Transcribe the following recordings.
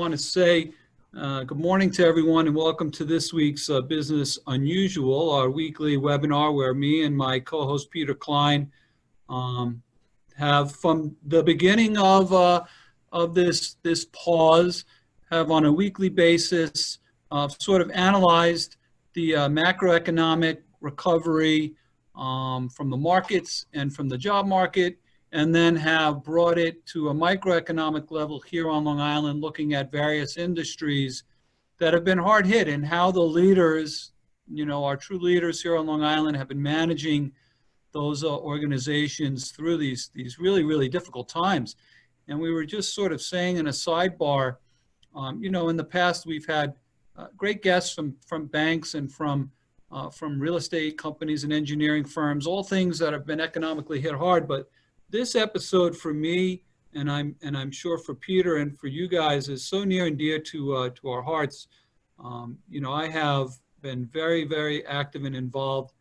want to say good morning to everyone and welcome to this week's Business Unusual, our weekly webinar where me and my co-host Peter Klein have, from the beginning of this pause, have on a weekly basis sort of analyzed the macroeconomic recovery from the markets and from the job market, and then have brought it to a microeconomic level here on Long Island, looking at various industries that have been hard hit and how the leaders, our true leaders here on Long Island, have been managing those organizations through these really, really difficult times. And we were just sort of saying in a sidebar, in the past we've had great guests from banks and from real estate companies and engineering firms, all things that have been economically hit hard. But this episode for me, and I'm sure for Peter and for you guys, is so near and dear to our hearts. I have been very, very active and involved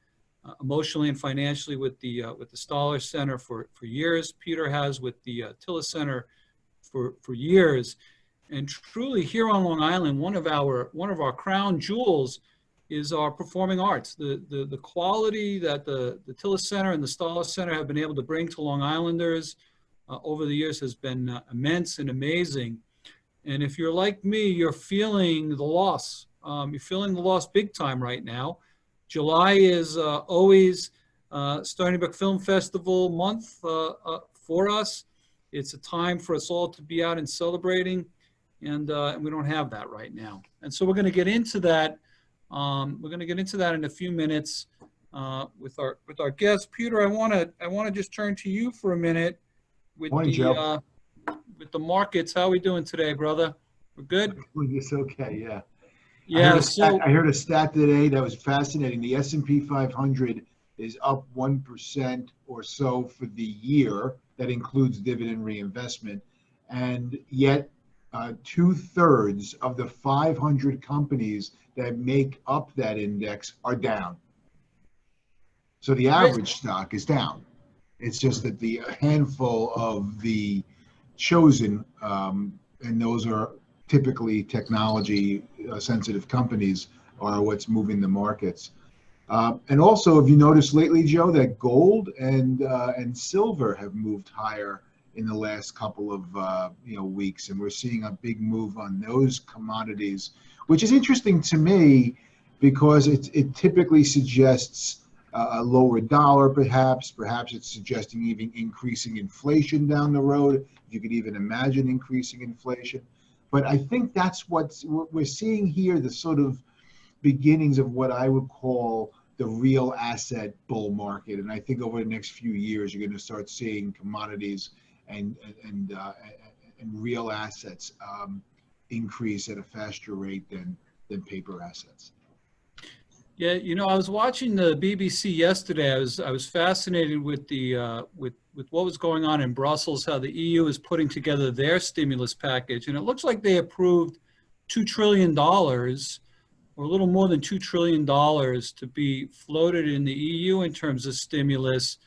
emotionally and financially with the Stoller Center for years. Peter has with the Tillis Center for years, and truly here on Long Island, one of our crown jewels is our performing arts. The quality that the Tillis Center and the Stoller Center have been able to bring to Long Islanders over the years has been immense and amazing. And if you're like me, you're feeling the loss. You're feeling the loss big time right now. July is always Stony Brook Film Festival month for us. It's a time for us all to be out and celebrating, and we don't have that right now. And so we're going to get into that. In a few minutes with our guest. Peter, I want to just turn to you for a minute with with the markets. How are we doing today, brother? We're good? It's okay, yeah. Yeah. I heard a stat today that was fascinating. The S&P 500 is up 1% or so for the year. That includes dividend reinvestment, and yet 2/3 of the 500 companies that make up that index are down. So the average stock is down. It's just that the handful of the chosen, and those are typically technology sensitive companies, are what's moving the markets. And also, have you noticed lately, Joe, that gold and silver have moved higher in the last couple of weeks, and we're seeing a big move on those commodities, which is interesting to me because it typically suggests a lower dollar, perhaps it's suggesting even increasing inflation down the road, if you could even imagine increasing inflation. But I think that's what we're seeing here, the sort of beginnings of what I would call the real asset bull market. And I think over the next few years, you're going to start seeing commodities and real assets increase at a faster rate than paper assets. Yeah, I was watching the BBC yesterday. I was fascinated with the with what was going on in Brussels, how the EU is putting together their stimulus package, and it looks like they approved $2 trillion, or a little more than $2 trillion, to be floated in the EU in terms of stimulus.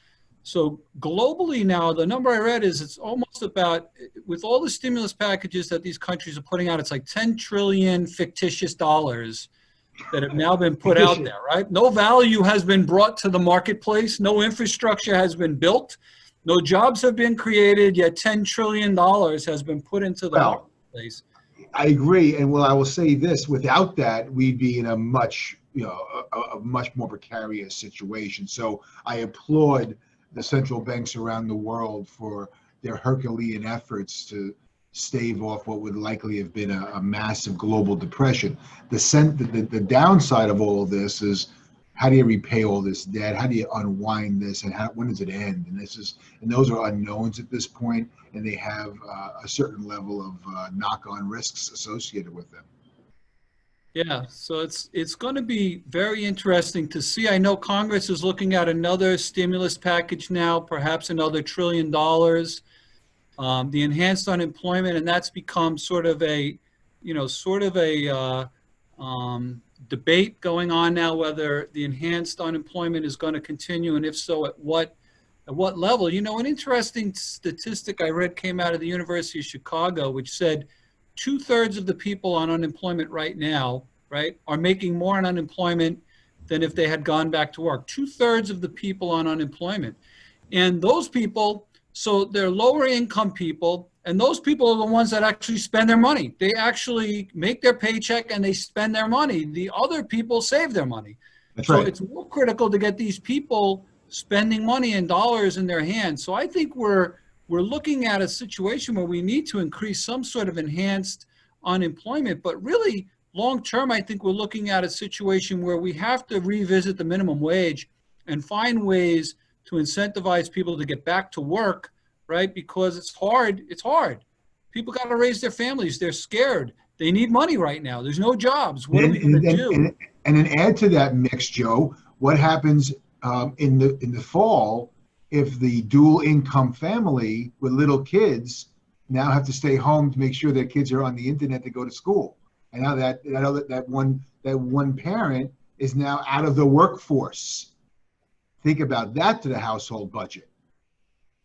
So globally now, the number I read is it's almost about, with all the stimulus packages that these countries are putting out, it's like 10 trillion fictitious dollars that have now been put out there, right? No value has been brought to the marketplace. No infrastructure has been built. No jobs have been created, yet $10 trillion has been put into the marketplace. I agree. And I will say this, without that, we'd be in a much more precarious situation. So I applaud the central banks around the world for their Herculean efforts to stave off what would likely have been a massive global depression. The downside of all of this is, how do you repay all this debt? How do you unwind this? And when does it end? And those are unknowns at this point, and they have a certain level of knock-on risks associated with them. Yeah, so it's going to be very interesting to see. I know Congress is looking at another stimulus package now, perhaps another $1 trillion. The enhanced unemployment, and that's become sort of a debate going on now, whether the enhanced unemployment is going to continue, and if so, at what level. An interesting statistic I read came out of the University of Chicago, which said 2/3 of the people on unemployment right now, right, are making more on unemployment than if they had gone back to work. 2/3 of the people on unemployment. And those people, so they're lower income people, and those people are the ones that actually spend their money. They actually make their paycheck and they spend their money. The other people save their money. That's So right. it's more critical to get these people spending money and dollars in their hands. So I think we're looking at a situation where we need to increase some sort of enhanced unemployment, but really long term, I think we're looking at a situation where we have to revisit the minimum wage and find ways to incentivize people to get back to work, right? Because it's hard. It's hard. People got to raise their families. They're scared. They need money right now. There's no jobs. What are we going to do? And then add to that mix, Joe, what happens in the fall if the dual income family with little kids now have to stay home to make sure their kids are on the internet to go to school, and now that one parent is now out of the workforce. Think about that to the household budget.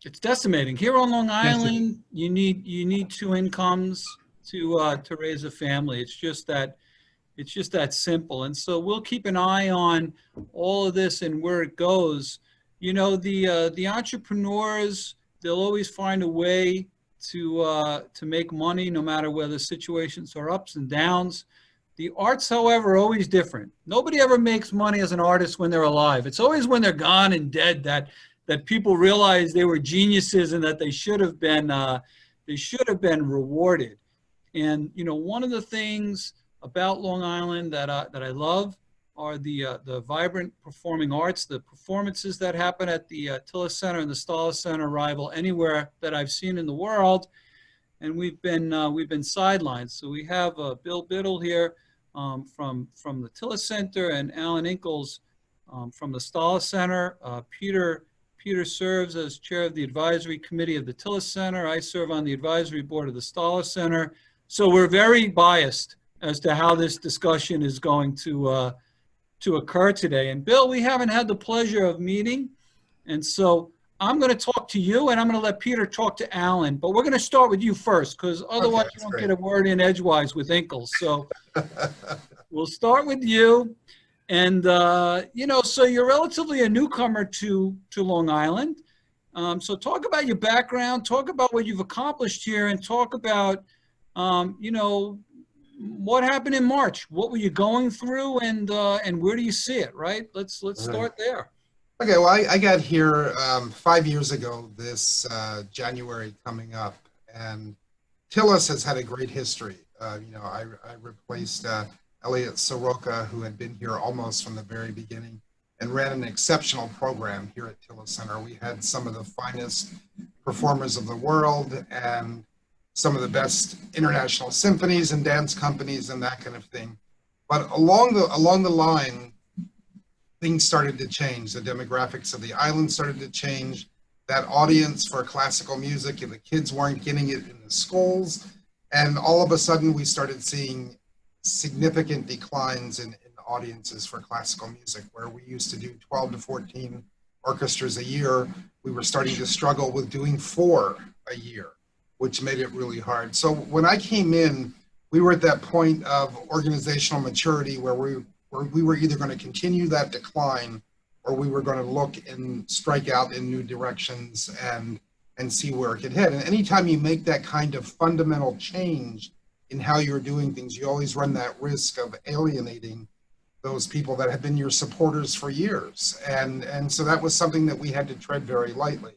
It's decimating. Here on Long Island, you need two incomes to raise a family. It's just that simple. And so we'll keep an eye on all of this and where it goes. You know, the entrepreneurs, they'll always find a way to make money no matter whether situations are ups and downs. The arts, however, are always different. Nobody ever makes money as an artist when they're alive. It's always when they're gone and dead that people realize they were geniuses and that they should have been rewarded. And you know, one of the things about Long Island that I love are the vibrant performing arts. The performances that happen at the Tillis Center and the Stala Center rival anywhere that I've seen in the world. And we've been sidelined. So we have Bill Biddle here from the Tillis Center, and Alan Inkles from the Stala Center. Peter serves as chair of the advisory committee of the Tillis Center. I serve on the advisory board of the Stala Center. So we're very biased as to how this discussion is going to occur today. And Bill, we haven't had the pleasure of meeting, and so I'm going to talk to you, and I'm going to let Peter talk to Alan. But we're going to start with you first, because otherwise you won't get a word in edgewise with Inkles. So we'll start with you. And, you know, so you're relatively a newcomer to Long Island. So talk about your background, talk about what you've accomplished here, and talk about, you know, what happened in March. What were you going through, and where do you see it, right? Let's start there. Okay, well, I got here 5 years ago this January coming up, and Tillis has had a great history. You know, I replaced Elliot Soroka, who had been here almost from the very beginning and ran an exceptional program here at Tillis Center. We had some of the finest performers of the world and some of the best international symphonies and dance companies and that kind of thing. But along the line, things started to change. The demographics of the island started to change. That audience for classical music, and the kids weren't getting it in the schools. And all of a sudden we started seeing significant declines in audiences for classical music, where we used to do 12 to 14 orchestras a year. We were starting to struggle with doing 4 a year, which made it really hard. So when I came in, we were at that point of organizational maturity where we were either going to continue that decline, or we were going to look and strike out in new directions and see where it could head. And anytime you make that kind of fundamental change in how you're doing things, you always run that risk of alienating those people that have been your supporters for years. And so that was something that we had to tread very lightly.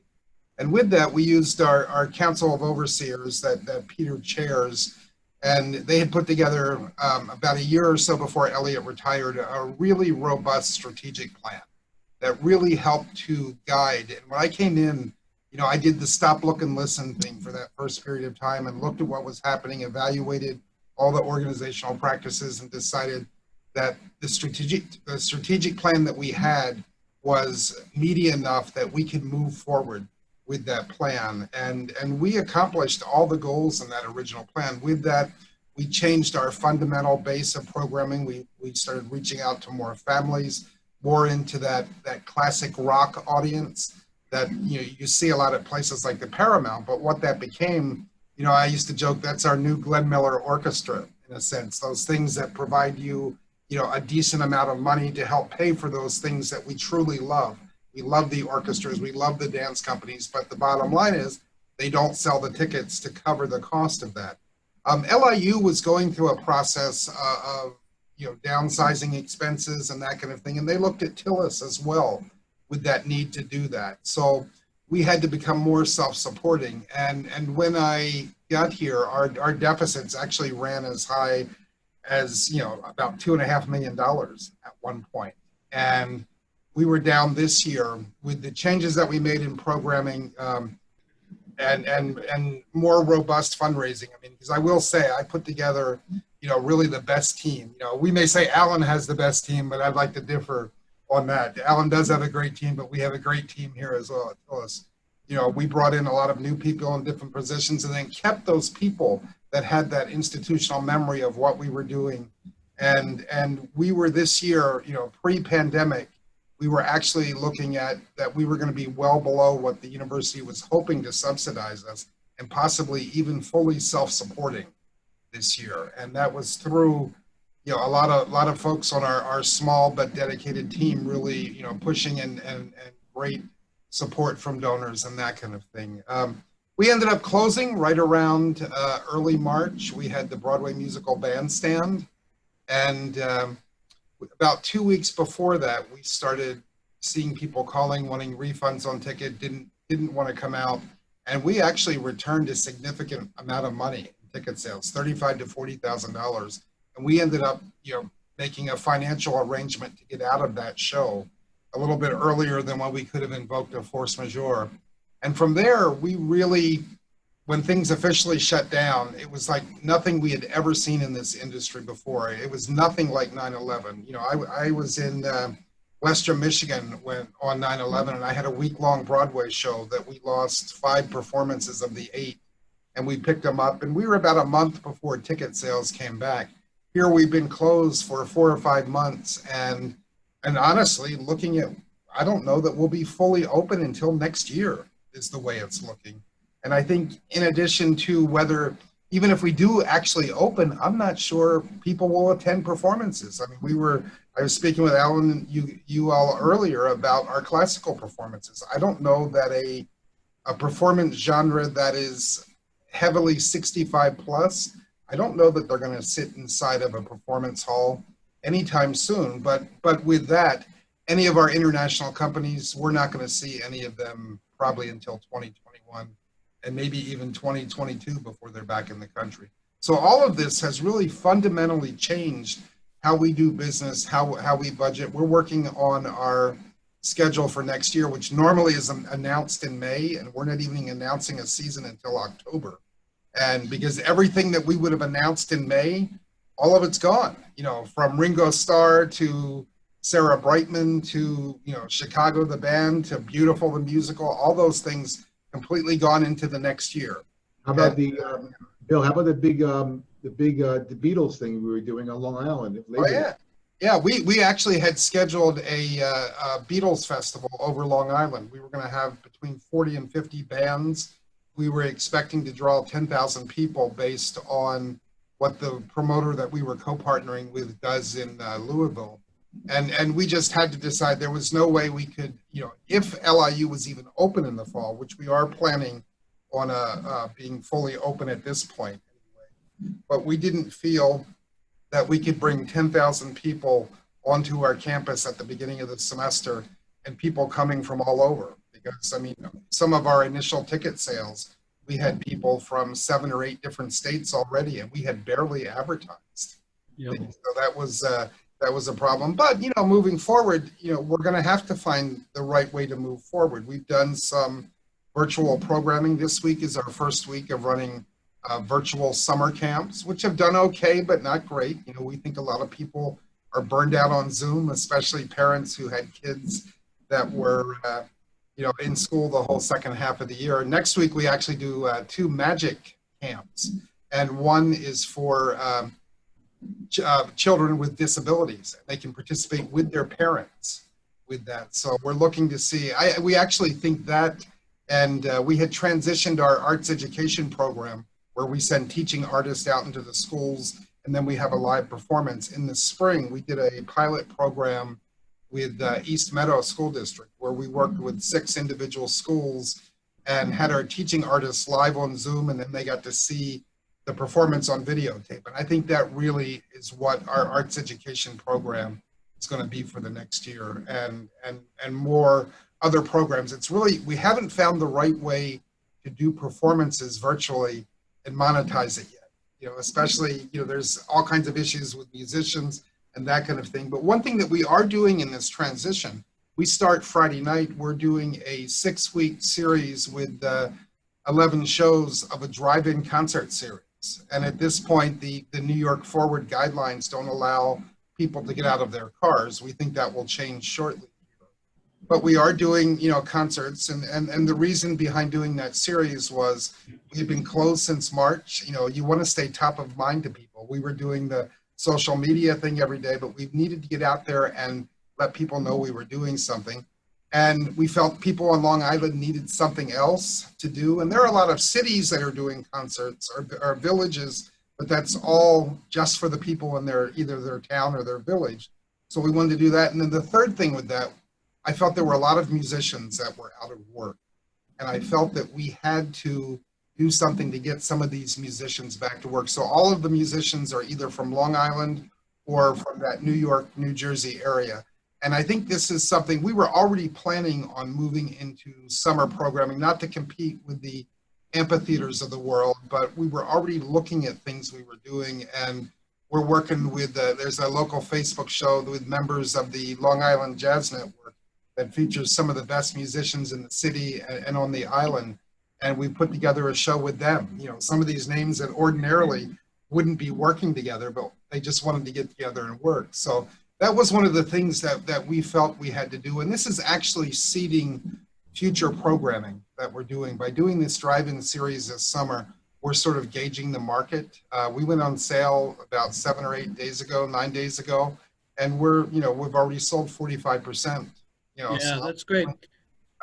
And with that, we used our Council of Overseers that Peter chairs, and they had put together about a year or so before Elliot retired, a really robust strategic plan that really helped to guide. And when I came in, you know, I did the stop, look, and listen thing for that first period of time and looked at what was happening, evaluated all the organizational practices, and decided that the strategic plan that we had was meaty enough that we could move forward with that plan. And we accomplished all the goals in that original plan. With that, we changed our fundamental base of programming. We started reaching out to more families, more into that classic rock audience that you see a lot of places like the Paramount. But what that became You know, I used to joke that's our new Glenn Miller Orchestra, in a sense, those things that provide you, you know, a decent amount of money to help pay for those things that we truly love. We love the orchestras, we love the dance companies, but the bottom line is they don't sell the tickets to cover the cost of that. LIU was going through a process of, you know, downsizing expenses and that kind of thing, and they looked at Tillis as well with that need to do that. So we had to become more self-supporting. And when I got here, our deficits actually ran as high as, you know, about $2.5 million at one point. And we were down this year with the changes that we made in programming and more robust fundraising. I mean, because I will say I put together, you know, really the best team. You know, we may say Alan has the best team, but I'd like to differ on that. Alan does have a great team, but we have a great team here as well at Tillis. You know, we brought in a lot of new people in different positions and then kept those people that had that institutional memory of what we were doing. And we were this year, you know, pre-pandemic, we were actually looking at that we were going to be well below what the university was hoping to subsidize us and possibly even fully self-supporting this year. And that was through, you know, a lot of folks on our small but dedicated team really, you know, pushing and great support from donors and that kind of thing. We ended up closing right around early March. We had the Broadway musical bandstand, and about 2 weeks before that, we started seeing people calling, wanting refunds on ticket, didn't want to come out, and we actually returned a significant amount of money in ticket sales, $35,000 to $40,000, and we ended up, you know, making a financial arrangement to get out of that show a little bit earlier than what we could have invoked a force majeure. And from there, we really, when things officially shut down, it was like nothing we had ever seen in this industry before. It was nothing like 9/11. You know, I was in Western Michigan on 9/11, and I had a week-long Broadway show that we lost 5 performances of the 8, and we picked them up, and we were about a month before ticket sales came back. Here we've been closed for 4 or 5 months, and honestly, looking at, I don't know that we'll be fully open until next year is the way it's looking. And I think in addition to whether, even if we do actually open, I'm not sure people will attend performances. I mean, I was speaking with Alan, you all earlier about our classical performances. I don't know that a performance genre that is heavily 65 plus, I don't know that they're going to sit inside of a performance hall anytime soon. But with that, any of our international companies, we're not going to see any of them probably until 2021 and maybe even 2022 before they're back in the country. So all of this has really fundamentally changed how we do business, how we budget. We're working on our schedule for next year, which normally is announced in May, and we're not even announcing a season until October. And because everything that we would have announced in May, all of it's gone, you know, from Ringo Starr to Sarah Brightman to, you know, Chicago the band to Beautiful the musical, all those things completely gone into the next year. How about Bill? How about the Beatles thing we were doing on Long Island? Yeah. We actually had scheduled a Beatles festival over Long Island. We were going to have between 40 and 50 bands. We were expecting to draw 10,000 people based on what the promoter that we were co-partnering with does in Louisville. And we just had to decide there was no way we could, you know, if LIU was even open in the fall, which we are planning on being fully open at this point anyway, but we didn't feel that we could bring 10,000 people onto our campus at the beginning of the semester and people coming from all over. Because, I mean, some of our initial ticket sales, we had people from 7 or 8 different states already, and we had barely advertised. Yep. So that was a problem. But, you know, moving forward, you know, we're going to have to find the right way to move forward. We've done some virtual programming. This week is our first week of running virtual summer camps, which have done okay, but not great. You know, we think a lot of people are burned out on Zoom, especially parents who had kids that were, you know, in school the whole second half of the year. Next week, we actually do 2 magic camps, and one is for children with disabilities. They can participate with their parents with that. So we're looking to see, we actually think that, and we had transitioned our arts education program where we send teaching artists out into the schools, and then we have a live performance. In the spring, we did a pilot program with East Meadow School District, where we worked with 6 individual schools and had our teaching artists live on Zoom, and then they got to see the performance on videotape. And I think that really is what our arts education program is going to be for the next year, and more other programs. It's really, we haven't found the right way to do performances virtually and monetize it yet. You know, especially, you know, there's all kinds of issues with musicians and that kind of thing. But one thing that we are doing in this transition, we start Friday night, we're doing a 6-week series with 11 shows of a drive-in concert series. And at this point, the New York Forward guidelines don't allow people to get out of their cars. We think that will change shortly. But we are doing, you know, concerts, and the reason behind doing that series was we've been closed since March. You know, you want to stay top of mind to people. We were doing the social media thing every day, but we needed to get out there and let people know we were doing something. And we felt people on Long Island needed something else to do. And there are a lot of cities that are doing concerts, or villages, but that's all just for the people in either their town or their village. So we wanted to do that. And then the third thing with that, I felt there were a lot of musicians that were out of work. And I felt that we had to do something to get some of these musicians back to work. So all of the musicians are either from Long Island or from that New York, New Jersey area. And I think this is something we were already planning on moving into summer programming, not to compete with the amphitheaters of the world, but we were already looking at things we were doing. And we're working with, there's a local Facebook show with members of the Long Island Jazz Network that features some of the best musicians in the city and on the island. And we put together a show with them. You know, some of these names that ordinarily wouldn't be working together, but they just wanted to get together and work. So that was one of the things that we felt we had to do. And this is actually seeding future programming that we're doing. By doing this drive-in series this summer, we're sort of gauging the market. We went on sale about 7 or 8 days ago, 9 days ago, and we've already sold 45%. You know, yeah, so that's great.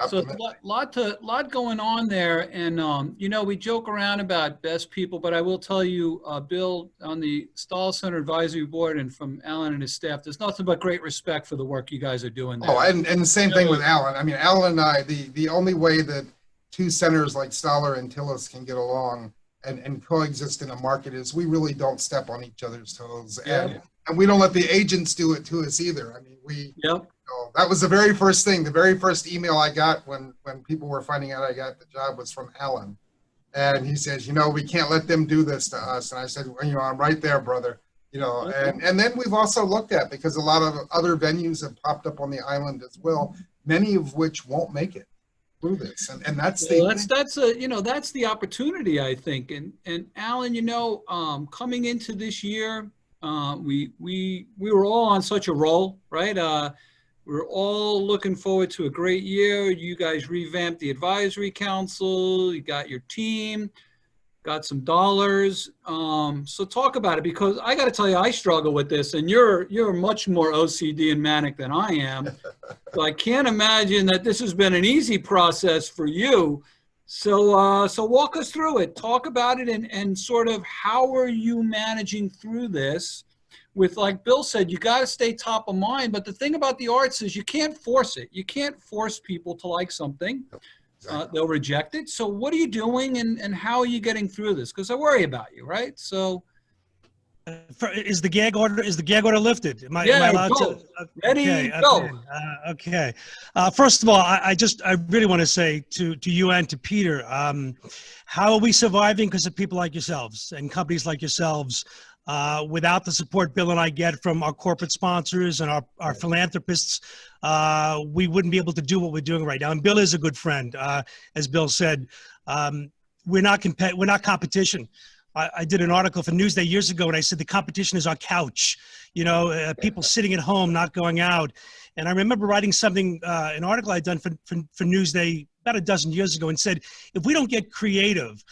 So a lot going on there, and you know, we joke around about best people, but I will tell you, Bill, on the Stahl Center Advisory Board, and from Alan and his staff, there's nothing but great respect for the work you guys are doing there. Oh, and the same thing with Alan. I mean, Alan and I, the only way that 2 centers like Stoller and Tillis can get along and coexist in a market is we really don't step on each other's toes, and we don't let the agents do it to us either. I mean, so that was the very first thing. The very first email I got when people were finding out I got the job was from Alan. And he says, you know, we can't let them do this to us. And I said, well, you know, I'm right there, brother. You know, and then we've also looked at, because a lot of other venues have popped up on the island as well, many of which won't make it through this. And that's that's the opportunity, I think. And Alan, you know, coming into this year, we were all on such a roll, right? We're all looking forward to a great year. You guys revamped the advisory council. You got your team, got some dollars. So talk about it, because I got to tell you, I struggle with this, and you're much more OCD and manic than I am. So I can't imagine that this has been an easy process for you. So walk us through it. Talk about it, and sort of how are you managing through this? With, like Bill said, you got to stay top of mind. But the thing about the arts is you can't force it. You can't force people to like something. They'll reject it. So what are you doing, and how are you getting through this? Because I worry about you, right? So is the gag order lifted? Am I allowed to? Ready, go. Okay. First of all, I really want to say to you and to Peter, how are we surviving because of people like yourselves and companies like yourselves? Without the support Bill and I get from our corporate sponsors and our philanthropists, we wouldn't be able to do what we're doing right now. And Bill is a good friend, as Bill said. We're not competition. I did an article for Newsday years ago, and I said the competition is our couch. You know, people sitting at home, not going out. And I remember writing something, an article I'd done for Newsday about a dozen years ago, and said, if we don't get creative,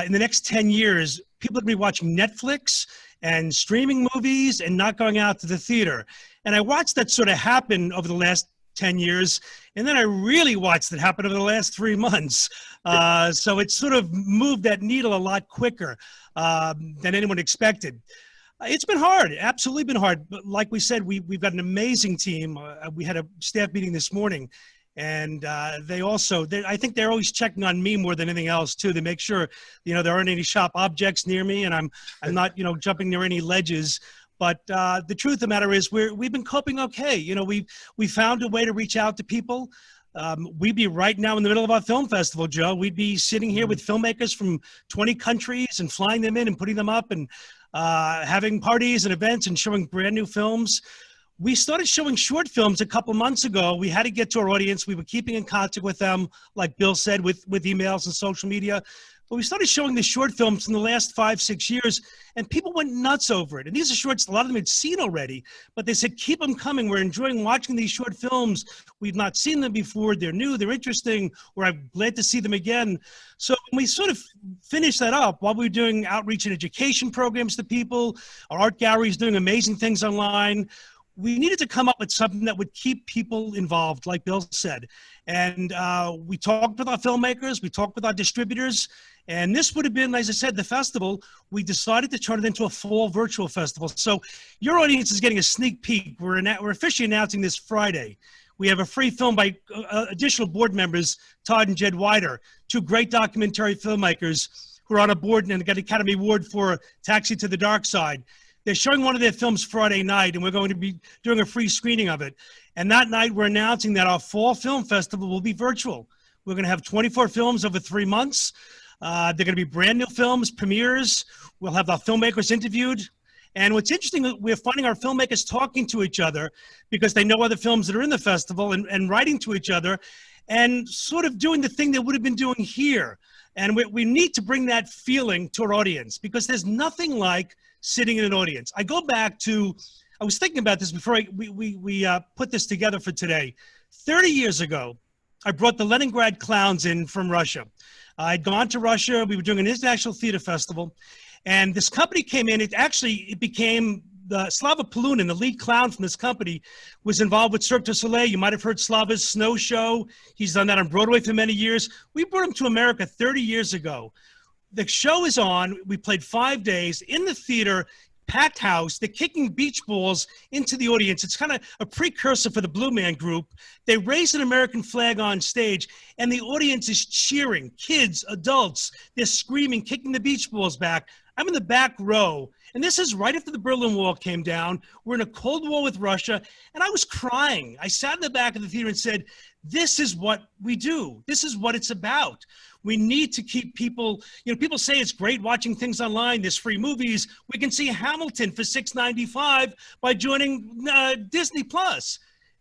in the next 10 years, people are going to be watching Netflix and streaming movies and not going out to the theater. And I watched that sort of happen over the last 10 years. And then I really watched it happen over the last 3 months. So it sort of moved that needle a lot quicker than anyone expected. It's been hard, absolutely been hard. But like we said, we've got an amazing team. We had a staff meeting this morning, and I think they're always checking on me more than anything else too, to make sure, there aren't any sharp objects near me, and I'm not, jumping near any ledges. But the truth of the matter is we've been coping okay. We found a way to reach out to people. We'd be right now in the middle of our film festival, Joe. We'd be sitting here with filmmakers from 20 countries and flying them in and putting them up and having parties and events and showing brand new films. We started showing short films a couple months ago. We had to get to our audience. We were keeping in contact with them, like Bill said, with emails and social media. But we started showing the short films in the last 5-6 years, and people went nuts over it. And these are shorts a lot of them had seen already, but they said, keep them coming. We're enjoying watching these short films. We've not seen them before. They're new, they're interesting. We're glad to see them again. So we sort of finished that up while we were doing outreach and education programs to people. Our art gallery is doing amazing things online. We needed to come up with something that would keep people involved, like Bill said. And we talked with our filmmakers, we talked with our distributors, and this would have been, as I said, the festival. We decided to turn it into a fall virtual festival. So your audience is getting a sneak peek. We're officially announcing this Friday. We have a free film by additional board members, Todd and Jed Wider, 2 great documentary filmmakers who are on a board and got an Academy Award for Taxi to the Dark Side. They're showing one of their films Friday night, and we're going to be doing a free screening of it. And that night, we're announcing that our fall film festival will be virtual. We're going to have 24 films over 3 months. They're going to be brand new films, premieres. We'll have our filmmakers interviewed. And what's interesting, we're finding our filmmakers talking to each other because they know other films that are in the festival and writing to each other and sort of doing the thing they would have been doing here. And we need to bring that feeling to our audience because there's nothing like sitting in an audience. I go back to, I was thinking about this before we put this together for today. 30 years ago, I brought the Leningrad Clowns in from Russia. I'd gone to Russia. We were doing an international theater festival. And this company came in. It became the Slava Polunin, the lead clown from this company, was involved with Cirque du Soleil. You might have heard Slava's Snow Show. He's done that on Broadway for many years. We brought him to America 30 years ago. The show is on. We played 5 days in the theater, packed house. They're kicking beach balls into the audience. It's kind of a precursor for the Blue Man Group. They raise an American flag on stage, and the audience is cheering. Kids, adults, they're screaming, kicking the beach balls back. I'm in the back row, and this is right after the Berlin Wall came down. We're in a Cold War with Russia, and I was crying. I sat in the back of the theater and said, this is what we do. This is what it's about. We need to keep people, people say it's great watching things online. There's free movies. We can see Hamilton for $6.95 by joining Disney Plus.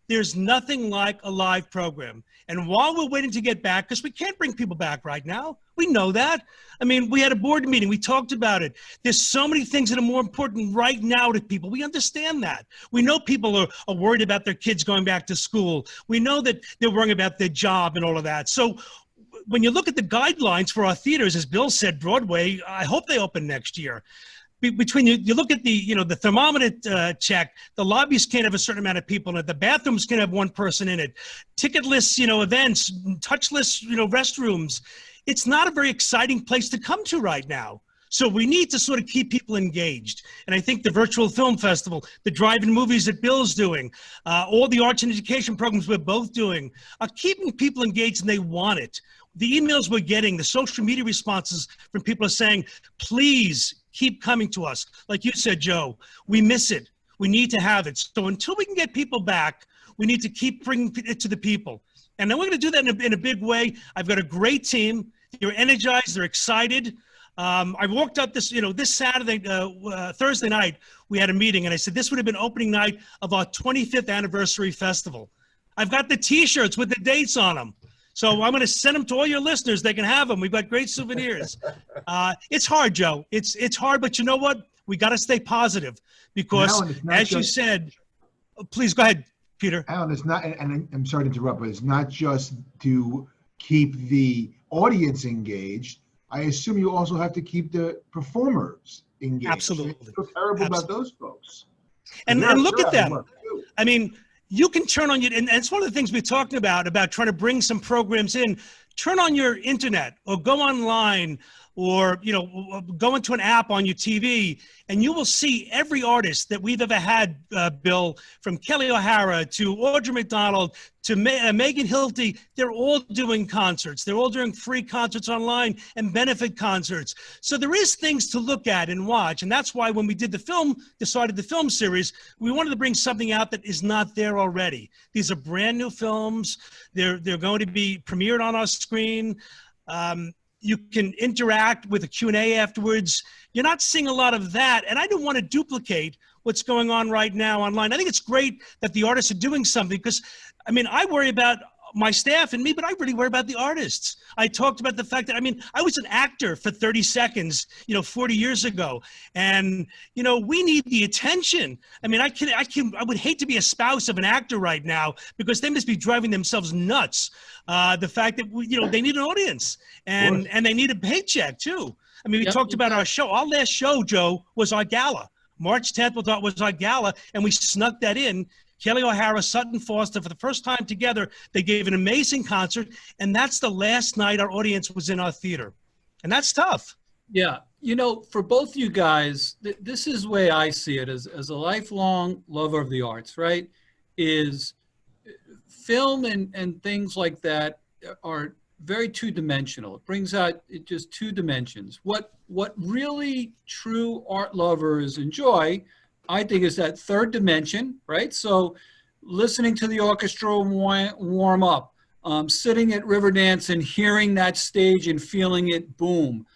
There's nothing like a live program. And while we're waiting to get back, because we can't bring people back right now, we know that. I mean, we had a board meeting. We talked about it. There's so many things that are more important right now to people. We understand that. We know people are worried about their kids going back to school. We know that they're worrying about their job and all of that. So when you look at the guidelines for our theaters, as Bill said, Broadway, I hope they open next year. Between you look at the thermometer check, the lobbies can't have a certain amount of people in it. The bathrooms can have one person in it. Ticketless, events, touchless, restrooms. It's not a very exciting place to come to right now. So we need to sort of keep people engaged. And I think the virtual film festival, the drive-in movies that Bill's doing, all the arts and education programs we're both doing are keeping people engaged, and they want it. The emails we're getting, the social media responses from people are saying, please keep coming to us. Like you said, Joe, we miss it. We need to have it. So until we can get people back, we need to keep bringing it to the people. And then we're going to do that in a big way. I've got a great team. They're energized. They're excited. I walked up this Saturday, Thursday night, we had a meeting, and I said, this would have been opening night of our 25th anniversary festival. I've got the T-shirts with the dates on them. So I'm going to send them to all your listeners. They can have them. We've got great souvenirs. It's hard, Joe. It's hard, but you know what? We got to stay positive because, Alan, as you said, please go ahead, Peter. Alan, it's not, and I'm sorry to interrupt, but it's not just to keep the audience engaged. I assume you also have to keep the performers engaged. Absolutely. I feel terrible about those folks. And look at them. I mean, you can turn on your, and it's one of the things we're talking about trying to bring some programs in. Turn on your internet or go online or, you know, go into an app on your TV, and you will see every artist that we've ever had, Bill, from Kelly O'Hara to Audra McDonald to Megan Hilty. They're all doing concerts. They're all doing free concerts online and benefit concerts. So there is things to look at and watch. And that's why when we did decided the film series, we wanted to bring something out that is not there already. These are brand new films. They're going to be premiered on our screen. You can interact with a Q&A afterwards. You're not seeing a lot of that. And I don't want to duplicate what's going on right now online. I think it's great that the artists are doing something because, I mean, I worry about my staff and me, but I really worry about the artists. I talked about the fact that, I mean, I was an actor for 30 seconds, 40 years ago. And, we need the attention. I mean, I would hate to be a spouse of an actor right now because they must be driving themselves nuts. The fact that, they need an audience and they need a paycheck too. I mean, we talked about our show. Our last show, Joe, was our gala. March 10th was our gala, and we snuck that in. Kelly O'Hara, Sutton Foster, for the first time together, they gave an amazing concert, and that's the last night our audience was in our theater. And that's tough. Yeah. For both you guys, this is the way I see it as a lifelong lover of the arts, right? Is film and things like that are very two-dimensional. It brings out just two dimensions. What really true art lovers enjoy, I think, is that third dimension, right? So listening to the orchestra warm up, sitting at Riverdance and hearing that stage and feeling it boom,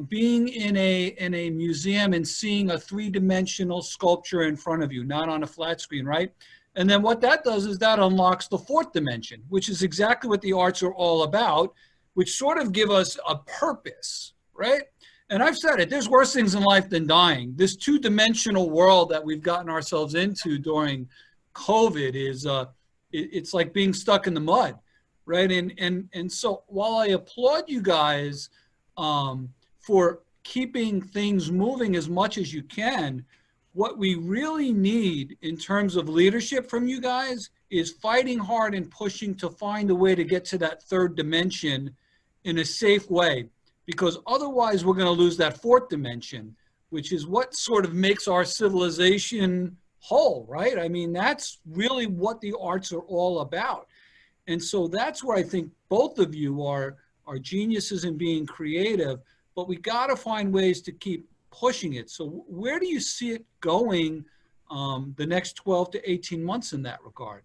being in a museum and seeing a three-dimensional sculpture in front of you, not on a flat screen, right? And then what that does is that unlocks the fourth dimension, which is exactly what the arts are all about, which sort of give us a purpose, right? And I've said it, there's worse things in life than dying. This two-dimensional world that we've gotten ourselves into during COVID is, it's like being stuck in the mud, right? And so while I applaud you guys for keeping things moving as much as you can, what we really need in terms of leadership from you guys is fighting hard and pushing to find a way to get to that third dimension in a safe way. Because otherwise we're going to lose that fourth dimension, which is what sort of makes our civilization whole, right? I mean, that's really what the arts are all about. And so that's where I think both of you are geniuses in being creative, but we got to find ways to keep pushing it. So where do you see it going the next 12 to 18 months in that regard?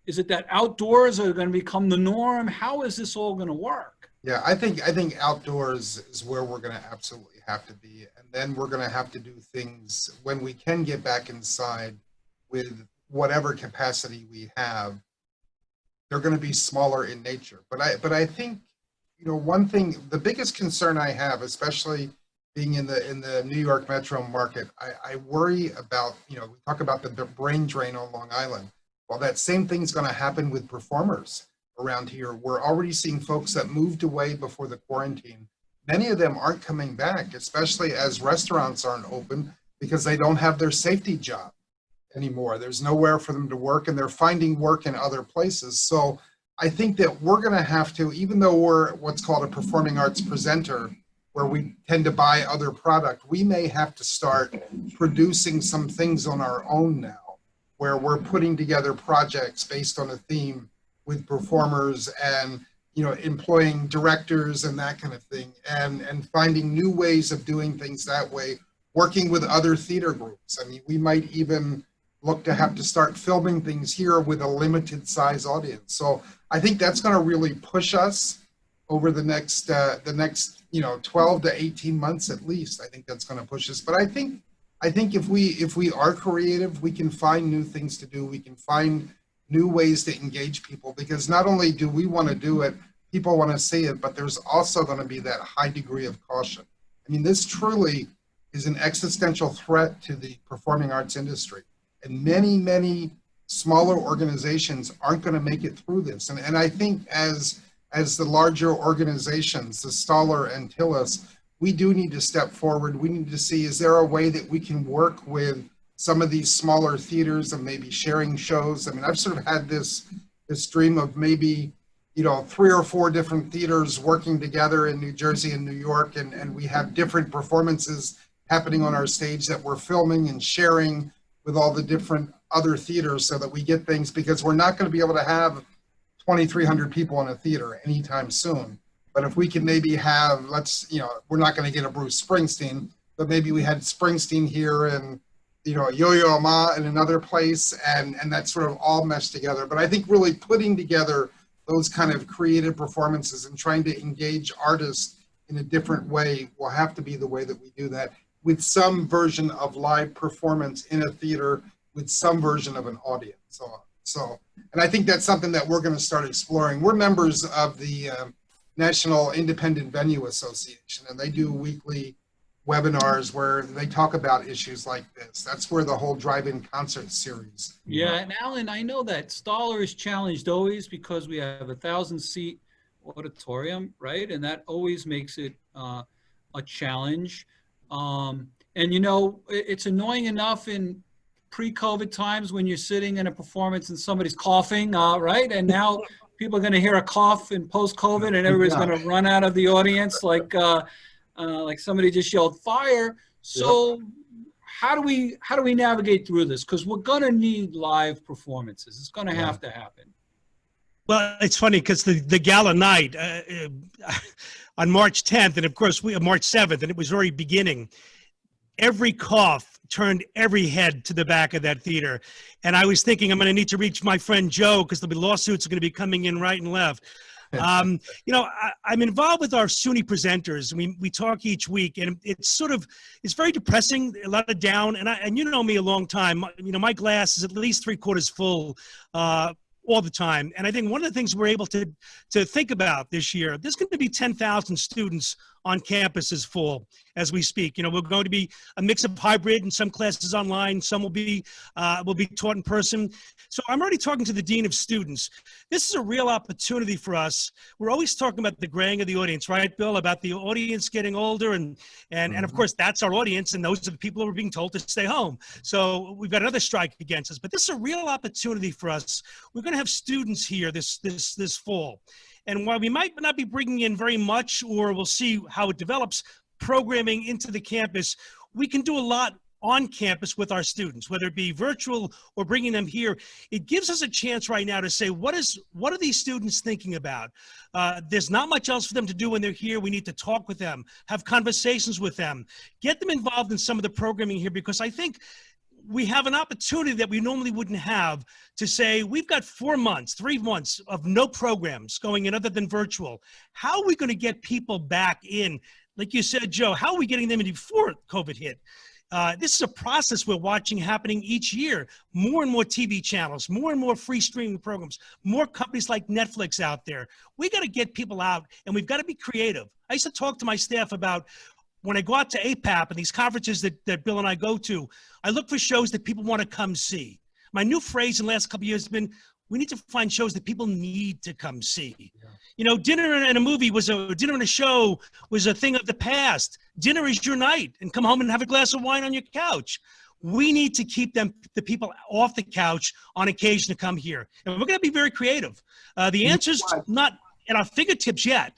Is it that outdoors are going to become the norm? How is this all going to work? Yeah, I think outdoors is where we're going to absolutely have to be. And then we're going to have to do things when we can get back inside with whatever capacity we have. They're going to be smaller in nature. But I think, one thing, the biggest concern I have, especially being in the New York metro market, I worry about, we talk about the brain drain on Long Island. Well, that same thing's going to happen with performers around here. We're already seeing folks that moved away before the quarantine. Many of them aren't coming back, especially as restaurants aren't open because they don't have their safety job anymore. There's nowhere for them to work and they're finding work in other places. So I think that we're going to have to, even though we're what's called a performing arts presenter, where we tend to buy other product, we may have to start producing some things on our own now, where we're putting together projects based on a theme with performers and employing directors and that kind of thing, and finding new ways of doing things that way, working with other theater groups. I mean, we might even look to have to start filming things here with a limited size audience. So I think that's going to really push us over the next 12 to 18 months at least. I think that's going to push us. But I think if we are creative, we can find new things to do. We can find new ways to engage people, because not only do we want to do it, people want to see it, but there's also going to be that high degree of caution. I mean, this truly is an existential threat to the performing arts industry. And many, many smaller organizations aren't going to make it through this. And I think as the larger organizations, the Stoller and Tillis, we do need to step forward. We need to see, is there a way that we can work with some of these smaller theaters and maybe sharing shows. I mean, I've sort of had this dream of maybe, 3 or 4 different theaters working together in New Jersey and New York, and we have different performances happening on our stage that we're filming and sharing with all the different other theaters, so that we get things, because we're not going to be able to have 2,300 people in a theater anytime soon. But if we can maybe have, we're not going to get a Bruce Springsteen, but maybe we had Springsteen here and, Yo-Yo Ma in another place, and that sort of all meshed together. But I think really putting together those kind of creative performances and trying to engage artists in a different way will have to be the way that we do that, with some version of live performance in a theater, with some version of an audience. So, and I think that's something that we're going to start exploring. We're members of the National Independent Venue Association, and they do weekly webinars where they talk about issues like this. That's where the whole drive-in concert series. Yeah, and Alan, I know that Stoller is challenged always because we have a 1,000-seat auditorium, right? And that always makes it a challenge. And it's annoying enough in pre-COVID times when you're sitting in a performance and somebody's coughing, right? And now people are going to hear a cough in post-COVID, and everybody's going to run out of the audience like somebody just yelled fire. So how do we navigate through this? Because we're going to need live performances. It's going to have to happen. Well, it's funny because the gala night on March 10th, and of course March 7th, and it was very beginning, every cough turned every head to the back of that theater. And I was thinking, I'm going to need to reach my friend Joe, because there'll be lawsuits are going to be coming in right and left. I'm involved with our SUNY presenters. We talk each week, and it's very depressing, a lot of down. And you know me a long time. My glass is at least 3/4 full all the time. And I think one of the things we're able to think about this year, there's going to be 10,000 students on campuses full as we speak. We're going to be a mix of hybrid, and some classes online, some will be taught in person. So I'm already talking to the Dean of Students. This is a real opportunity for us. We're always talking about the graying of the audience, right, Bill? About the audience getting older, and of course that's our audience, and those are the people who are being told to stay home. So we've got another strike against us, but this is a real opportunity for us. We're going to have students here this fall. And while we might not be bringing in very much, or we'll see how it develops, programming into the campus, we can do a lot on campus with our students, whether it be virtual or bringing them here. It gives us a chance right now to say, what are these students thinking about? There's not much else for them to do when they're here. We need to talk with them, have conversations with them, get them involved in some of the programming here, because I think we have an opportunity that we normally wouldn't have to say, we've got 3 months of no programs going in other than virtual. How are we going to get people back in? Like you said, Joe, how are we getting them in before COVID hit? This is a process we're watching happening each year. More and more TV channels, more and more free streaming programs, more companies like Netflix out there. We got to get people out, and we've got to be creative. I used to talk to my staff about, when I go out to APAP and these conferences that Bill and I go to, I look for shows that people want to come see. My new phrase in the last couple of years has been, we need to find shows that people need to come see. Yeah. Dinner and a show was a thing of the past. Dinner is your night, and come home and have a glass of wine on your couch. We need to keep the people off the couch on occasion to come here. And we're going to be very creative. The answer's not at our fingertips yet.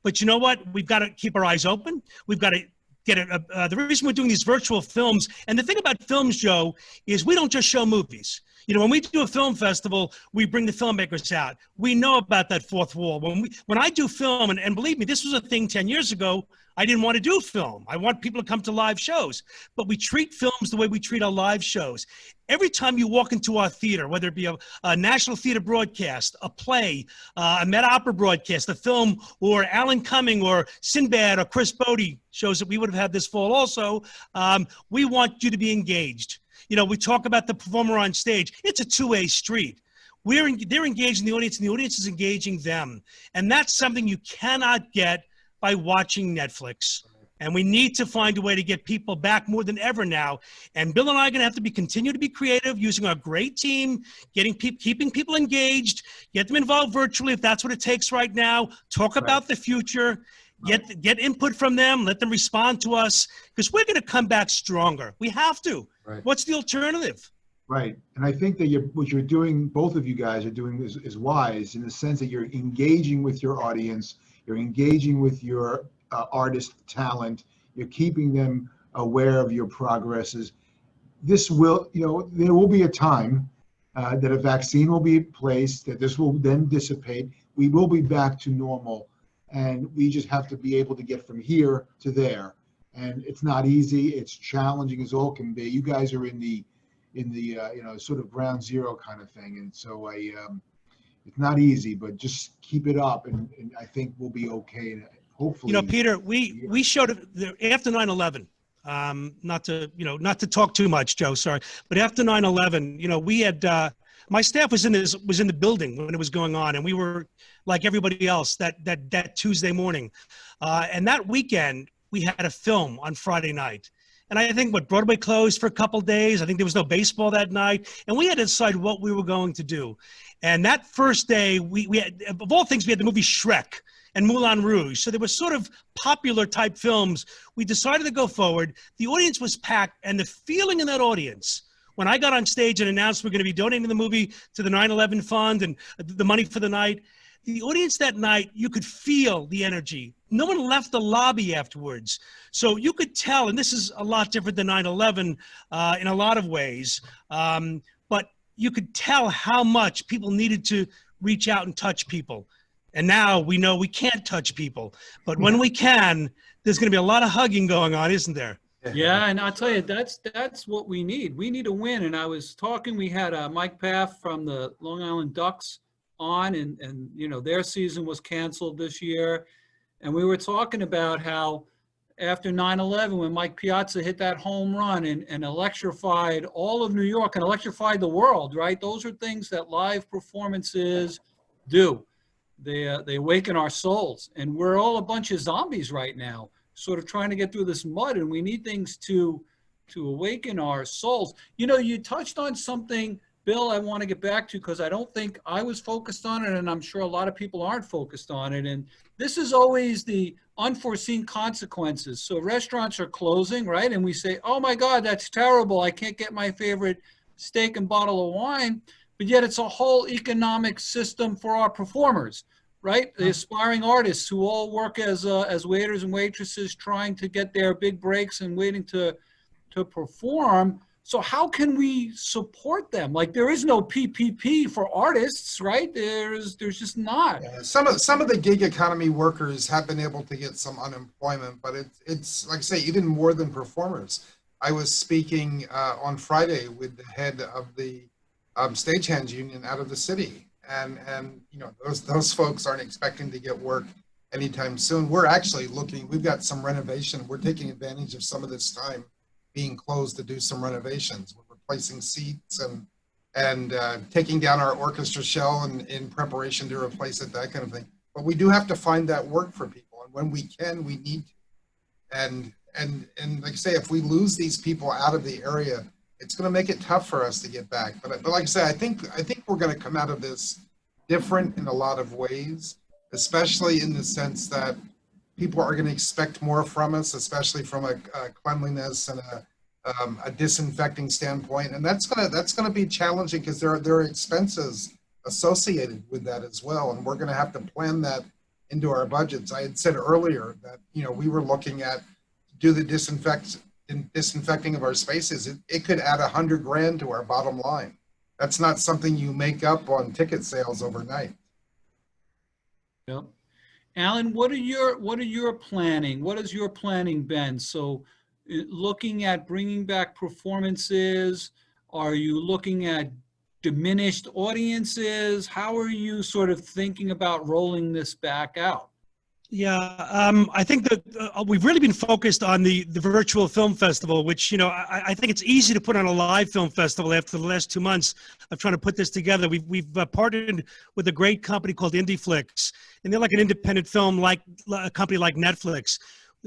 But you know what? We've got to keep our eyes open. We've got to get it. The reason we're doing these virtual films, and the thing about films, Joe, is we don't just show movies. When we do a film festival, we bring the filmmakers out. We know about that fourth wall. When I do film, and believe me, this was a thing 10 years ago, I didn't want to do film. I want people to come to live shows. But we treat films the way we treat our live shows. Every time you walk into our theater, whether it be a national theater broadcast, a play, a Met Opera broadcast, a film, or Alan Cumming or Sinbad or Chris Bodie shows that we would have had this fall also, we want you to be engaged. We talk about the performer on stage. It's a two-way street. They're engaging the audience, and the audience is engaging them. And that's something you cannot get by watching Netflix. And we need to find a way to get people back more than ever now. And Bill and I are going to have to continue to be creative, using our great team, keeping people engaged, get them involved virtually if that's what it takes right now, talk about the future, get input from them, let them respond to us, because we're going to come back stronger. We have to. Right. What's the alternative? Right. And I think that what you're doing, both of you guys are doing is wise in the sense that you're engaging with your audience, you're engaging with your artist talent, you're keeping them aware of your progresses. This will, there will be a time that a vaccine will be placed, that this will then dissipate. We will be back to normal, and we just have to be able to get from here to there. And it's not easy. It's challenging as all can be. You guys are in the sort of ground zero kind of thing, and so it's not easy, but just keep it up, and I think we'll be okay. And hopefully, Peter, we showed it after 9/11. Not to talk too much, Joe. Sorry, but after 9/11, we had my staff was in the building when it was going on, and we were like everybody else that Tuesday morning, and that weekend we had a film on Friday night. And I think Broadway closed for a couple of days. I think there was no baseball that night, and we had to decide what we were going to do. And that first day, we had, of all things, we had the movie Shrek and Moulin Rouge. So there were sort of popular type films. We decided to go forward. The audience was packed, and the feeling in that audience, when I got on stage and announced we're going to be donating the movie to the 9/11 fund and the money for the night, the audience that night, you could feel the energy. No one left the lobby afterwards. So you could tell, and this is a lot different than 9/11 in a lot of ways, but you could tell how much people needed to reach out and touch people. And now we know we can't touch people. But when we can, there's going to be a lot of hugging going on, isn't there? Yeah, and I'll tell you, that's what we need. We need a win. And I was talking, we had Mike Paff from the Long Island Ducks on, and their season was canceled this year. And we were talking about how after 9/11, when Mike Piazza hit that home run and electrified all of New York and electrified the world, right? Those are things that live performances do. They awaken our souls. And we're all a bunch of zombies right now, sort of trying to get through this mud, and we need things to awaken our souls. You touched on something, Bill, I want to get back to, because I don't think I was focused on it, and I'm sure a lot of people aren't focused on it. And this is always the unforeseen consequences. So restaurants are closing, right? And we say, oh my God, that's terrible. I can't get my favorite steak and bottle of wine. But yet it's a whole economic system for our performers, right? The aspiring artists who all work as waiters and waitresses, trying to get their big breaks and waiting to perform. So how can we support them? Like, there is no PPP for artists, right? There's just not. Yeah, some of the gig economy workers have been able to get some unemployment, but it's like I say, even more than performers. I was speaking on Friday with the head of the stagehands union out of the city, and those folks aren't expecting to get work anytime soon. We're actually looking. We've got some renovation. We're taking advantage of some of this time being closed to do some renovations. We're replacing seats and taking down our orchestra shell in preparation to replace it, that kind of thing. But we do have to find that work for people, and when we can, we need to. And like I say, if we lose these people out of the area, it's going to make it tough for us to get back. But like I say, I think we're going to come out of this different in a lot of ways, especially in the sense that people are going to expect more from us, especially from a cleanliness and a disinfecting standpoint, and that's going to be challenging because there are expenses associated with that as well, and we're going to have to plan that into our budgets. I had said earlier that we were looking at do the disinfecting of our spaces. It could add $100,000 to our bottom line. That's not something you make up on ticket sales overnight. Yep. Alan, what has your planning been? So looking at bringing back performances, are you looking at diminished audiences? How are you sort of thinking about rolling this back out? Yeah, I think that we've really been focused on the virtual film festival, which, I think it's easy to put on a live film festival after the last 2 months of trying to put this together. We've partnered with a great company called IndieFlix, and they're like an independent film, like a company like Netflix.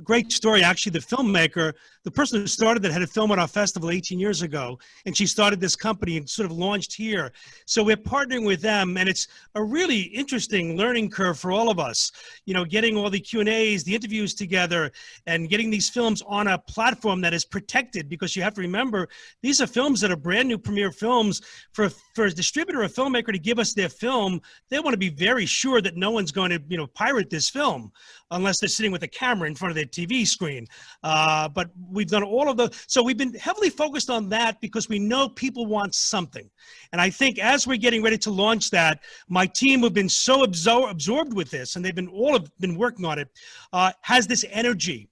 great story. Actually, the filmmaker, the person who started that, had a film at our festival 18 years ago, and she started this company and sort of launched here. So we're partnering with them, and it's a really interesting learning curve for all of us. You know, getting all the Q&As, the interviews together, and getting these films on a platform that is protected, because you have to remember, these are films that are brand new premiere films. For a distributor or filmmaker to give us their film, they want to be very sure that no one's going to, you know, pirate this film, unless they're sitting with a camera in front of their TV screen. But we've done all of those. So we've been heavily focused on that because we know people want something. And I think as we're getting ready to launch that, my team have been so absorbed with this, and they've been working on it, has this energy.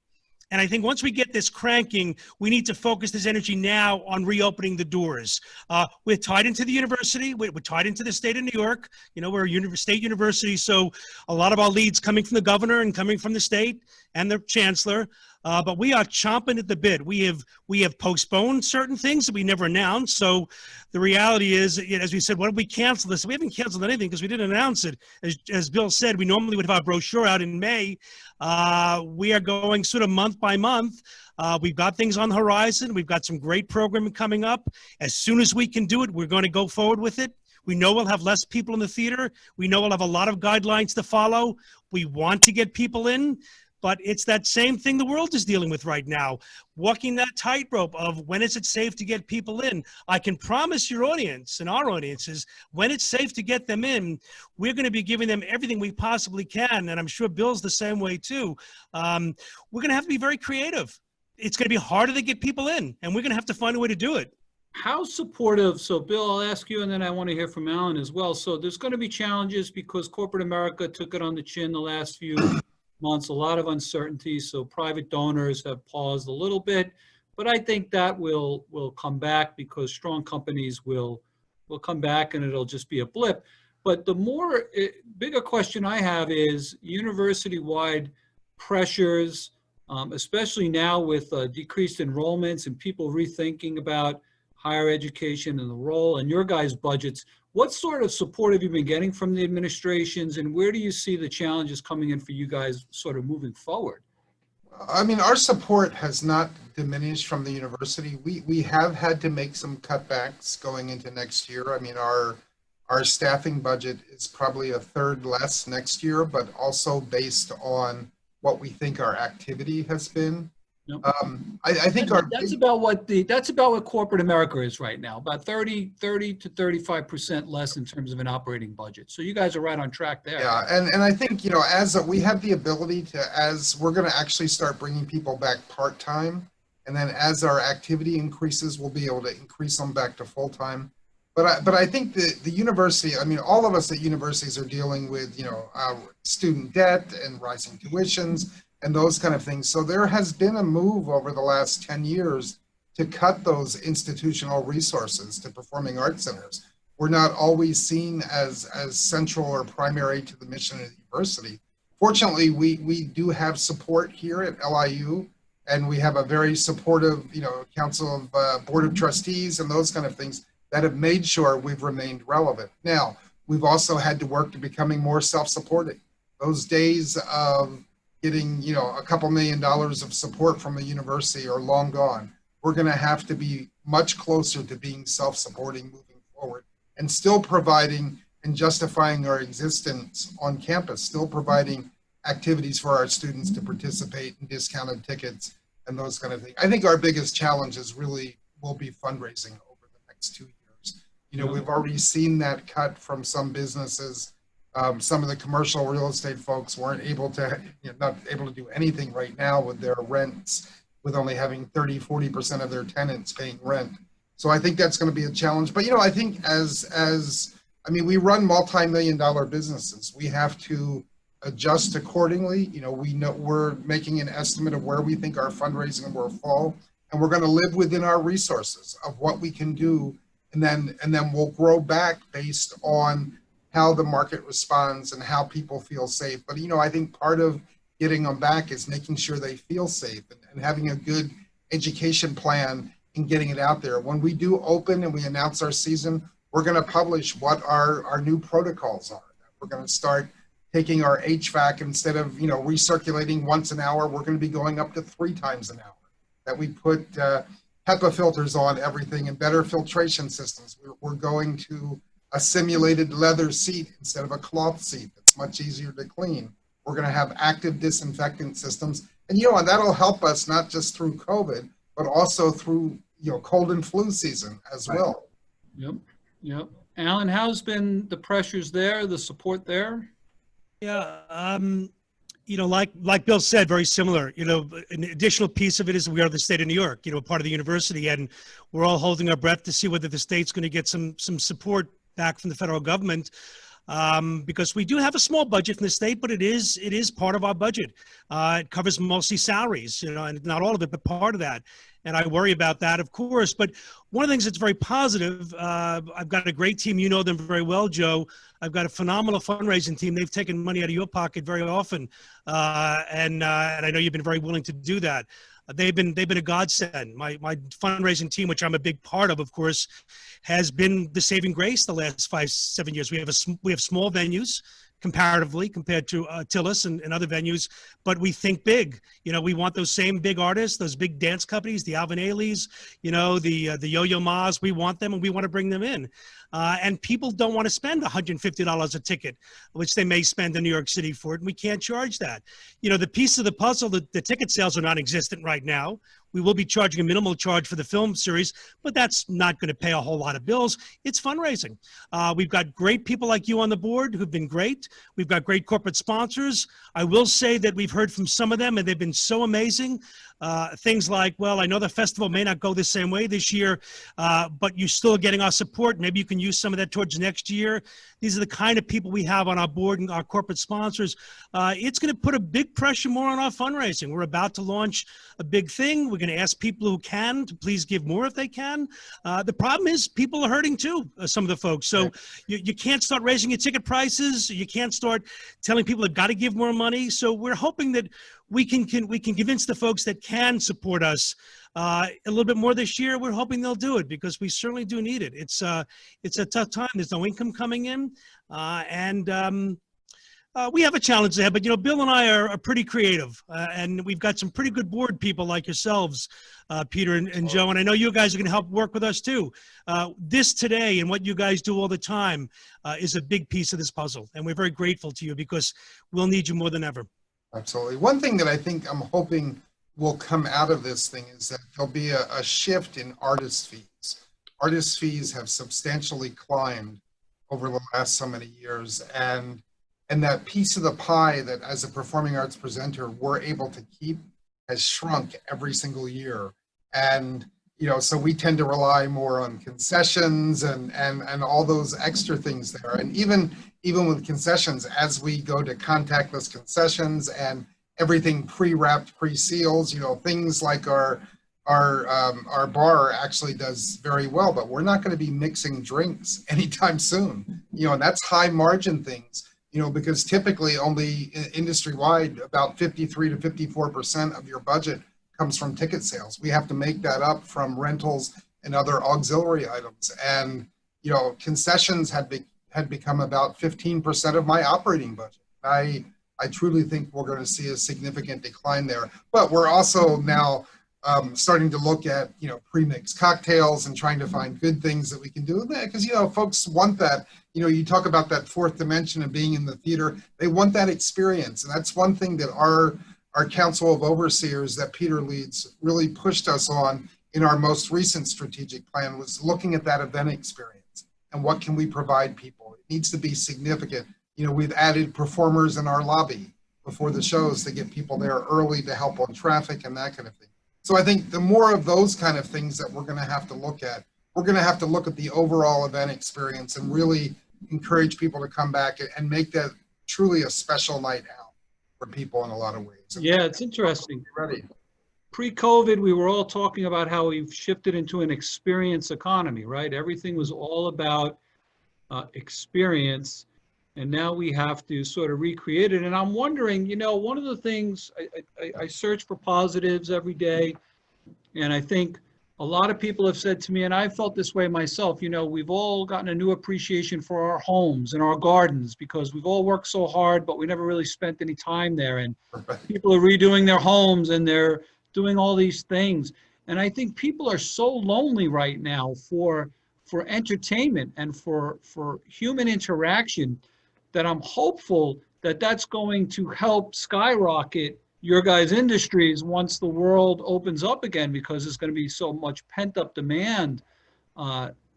And I think once we get this cranking, we need to focus this energy now on reopening the doors. We're tied into the university. We're tied into the state of New York. You know, we're a state university, so a lot of our leads coming from the governor and coming from the state and the chancellor. But we are chomping at the bit. We have postponed certain things that we never announced. So the reality is, as we said, what if we cancel this? We haven't canceled anything because we didn't announce it. As Bill said, we normally would have our brochure out in May. We are going sort of month by month. We've got things on the horizon. We've got some great programming coming up. As soon as we can do it, we're going to go forward with it. We know we'll have less people in the theater. We know we'll have a lot of guidelines to follow. We want to get people in. But it's that same thing the world is dealing with right now, walking that tightrope of when is it safe to get people in. I can promise your audience and our audiences, when it's safe to get them in, we're going to be giving them everything we possibly can. And I'm sure Bill's the same way too. We're going to have to be very creative. It's going to be harder to get people in, and we're going to have to find a way to do it. How supportive, so Bill, I'll ask you, and then I want to hear from Alan as well. So there's going to be challenges because corporate America took it on the chin the last few months, a lot of uncertainty. So private donors have paused a little bit, but I think that will come back because strong companies will come back and it'll just be a blip. But the bigger question I have is university-wide pressures, especially now with decreased enrollments and people rethinking about higher education and the role and your guys' budgets. What sort of support have you been getting from the administrations, and where do you see the challenges coming in for you guys sort of moving forward? I mean, our support has not diminished from the university. We have had to make some cutbacks going into next year. I mean, our staffing budget is probably a third less next year, but also based on what we think our activity has been. Yep. I think that's about what corporate America is right now, about 30 to 35% less in terms of an operating budget. So you guys are right on track there. Yeah, and I think, you know, as we have the ability to, as we're going to actually start bringing people back part-time, and then as our activity increases, we'll be able to increase them back to full-time. But I think the university, I mean, all of us at universities are dealing with, you know, student debt and rising tuitions and those kind of things. So there has been a move over the last 10 years to cut those institutional resources to performing arts centers. We're not always seen as central or primary to the mission of the university. Fortunately, we do have support here at LIU, and we have a very supportive, you know, council of board of trustees and those kind of things that have made sure we've remained relevant. Now, we've also had to work to becoming more self-supporting. Those days of getting, you know, a couple $1 million of support from a university are long gone. We're going to have to be much closer to being self-supporting moving forward and still providing and justifying our existence on campus, still providing activities for our students to participate in discounted tickets and those kind of things. I think our biggest challenge is really will be fundraising over the next 2 years. You know, we've already seen that cut from some businesses. Some of the commercial real estate folks weren't able to, you know, not able to do anything right now with their rents, with only having 30–40% of their tenants paying rent. So I think that's going to be a challenge. But, you know, I think I mean, we run multi-million-dollar businesses. We have to adjust accordingly. You know we're making an estimate of where we think our fundraising will fall, and we're going to live within our resources of what we can do, and then we'll grow back based on how the market responds and how people feel safe. But, you know, I think part of getting them back is making sure they feel safe and having a good education plan and getting it out there. When we do open and we announce our season, we're going to publish what our new protocols are. We're going to start taking our HVAC, instead of, recirculating once an hour, we're going to be going up to 3 times an hour. That we put HEPA filters on everything and better filtration systems. We're going to a simulated leather seat instead of a cloth seat. That's much easier to clean. We're going to have active disinfectant systems. And, and that'll help us not just through COVID, but also through, cold and flu season as well. Yep. Alan, how's been the pressures there, the support there? Yeah, like Bill said, very similar. An additional piece of it is we are the state of New York, part of the university, and we're all holding our breath to see whether the state's going to get some support back from the federal government, because we do have a small budget from the state, but it is part of our budget. It covers mostly salaries, and not all of it, but part of that. And I worry about that, of course. But one of the things that's very positive, I've got a great team. You know them very well, Joe. I've got a phenomenal fundraising team. They've taken money out of your pocket very often, and I know you've been very willing to do that. They've been a godsend. My fundraising team, which I'm a big part of course, has been the saving grace the last 5-7 years. We have small venues comparatively compared to Tillis and other venues, but we think big. We want those same big artists, those big dance companies, the Alvin Ailey's, the Yo-Yo Ma's. We want them, and we want to bring them in. And people don't want to spend $150 a ticket, which they may spend in New York City for it, and we can't charge that. The piece of the puzzle, the ticket sales are non-existent right now. We will be charging a minimal charge for the film series, but that's not going to pay a whole lot of bills. It's fundraising. We've got great people like you on the board who've been great. We've got great corporate sponsors. I will say that we've heard from some of them, and they've been so amazing. Things like, well, I know the festival may not go the same way this year, but you're still getting our support. Maybe you can use some of that towards next year. These are the kind of people we have on our board and our corporate sponsors. It's going to put a big pressure more on our fundraising. We're about to launch a big thing. We're going to ask people who can to please give more if they can. The problem is people are hurting too, some of the folks. So you can't start raising your ticket prices. You can't start telling people they've got to give more money. So we're hoping that we can convince the folks that can support us a little bit more this year. We're hoping they'll do it because we certainly do need it. It's a tough time. There's no income coming in, and we have a challenge there. But Bill and I are pretty creative, and we've got some pretty good board people like yourselves, Peter and Joe. And I know you guys are going to help work with us too. This today and what you guys do all the time is a big piece of this puzzle, and we're very grateful to you because we'll need you more than ever. Absolutely. One thing that I'm hoping will come out of this thing is that there'll be a shift in artist fees. Artist fees have substantially climbed over the last so many years, and that piece of the pie that as a performing arts presenter we're able to keep has shrunk every single year. And so we tend to rely more on concessions and all those extra things there. And even with concessions, as we go to contactless concessions and everything pre-wrapped, pre-seals, things like our bar actually does very well, but we're not going to be mixing drinks anytime soon. And that's high margin things, because typically only industry-wide about 53 to 54% of your budget comes from ticket sales. We have to make that up from rentals and other auxiliary items. And, concessions had become about 15% of my operating budget. I truly think we're going to see a significant decline there. But we're also now starting to look at, pre-mixed cocktails and trying to find good things that we can do there. Because, folks want that. You talk about that fourth dimension of being in the theater. They want that experience. And that's one thing that our Council of Overseers that Peter leads really pushed us on in our most recent strategic plan, was looking at that event experience and what can we provide people. It needs to be significant. We've added performers in our lobby before the shows to get people there early to help on traffic and that kind of thing. So I think the more of those kind of things that we're going to have to look at, we're going to have to look at the overall event experience and really encourage people to come back and make that truly a special night out for people in a lot of ways. Yeah, it's interesting. Ready. Pre-COVID, we were all talking about how we've shifted into an experience economy, right? Everything was all about experience, and now we have to sort of recreate it. And I'm wondering, one of the things, I search for positives every day, and I think a lot of people have said to me, and I felt this way myself, you know, we've all gotten a new appreciation for our homes and our gardens because we've all worked so hard, but we never really spent any time there. And people are redoing their homes and they're doing all these things. And I think people are so lonely right now for entertainment and for human interaction that I'm hopeful that that's going to help skyrocket your guys' industries once the world opens up again, because there's going to be so much pent-up demand,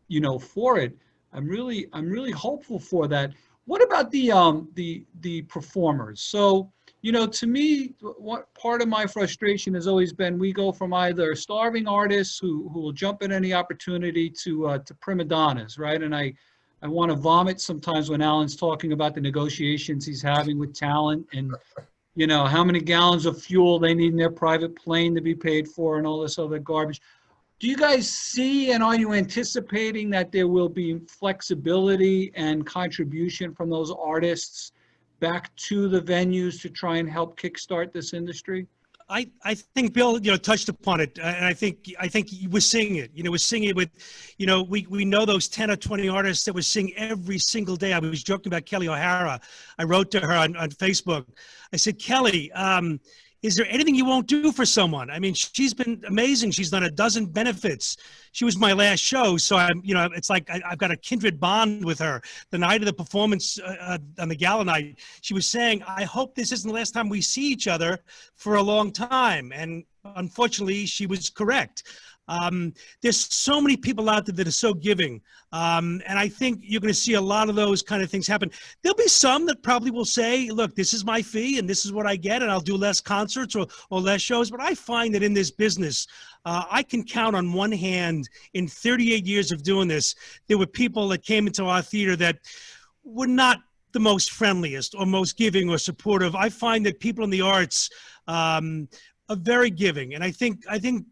you know, for it. I'm really hopeful for that. What about the performers? So, you know, to me, what part of my frustration has always been we go from either starving artists who will jump at any opportunity to prima donnas, right? And I want to vomit sometimes when Alan's talking about the negotiations he's having with talent and, you know, how many gallons of fuel they need in their private plane to be paid for and all this other garbage. Do you guys see, and are you anticipating that there will be flexibility and contribution from those artists back to the venues to try and help kickstart this industry? I think Bill, you know, touched upon it, and I think we're seeing it. You know, we're seeing it with, you know, we know those 10 or 20 artists that we're seeing every single day. I was joking about Kelly OHara. I wrote to her on Facebook. I said, Kelly, is there anything you won't do for someone? I mean, she's been amazing. She's done a dozen benefits. She was my last show, so I'm, you know, it's like I've got a kindred bond with her. The night of the performance on the gala night, she was saying, I hope this isn't the last time we see each other for a long time. And unfortunately, she was correct. There's so many people out there that are so giving. And I think you're going to see a lot of those kind of things happen. There'll be some that probably will say, look, this is my fee and this is what I get, and I'll do less concerts or less shows. But I find that in this business, I can count on one hand in 38 years of doing this, there were people that came into our theater that were not the most friendliest or most giving or supportive. I find that people in the arts, are very giving. And I think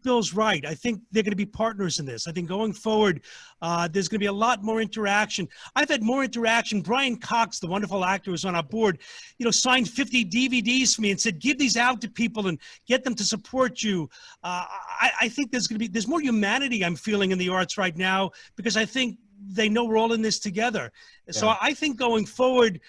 Bill's right. I think they're going to be partners in this. I think going forward, there's going to be a lot more interaction. I've had more interaction. Brian Cox, the wonderful actor who's on our board, you know, signed 50 DVDs for me and said, give these out to people and get them to support you. I think there's more humanity I'm feeling in the arts right now, because I think they know we're all in this together. Yeah. So I think going forward,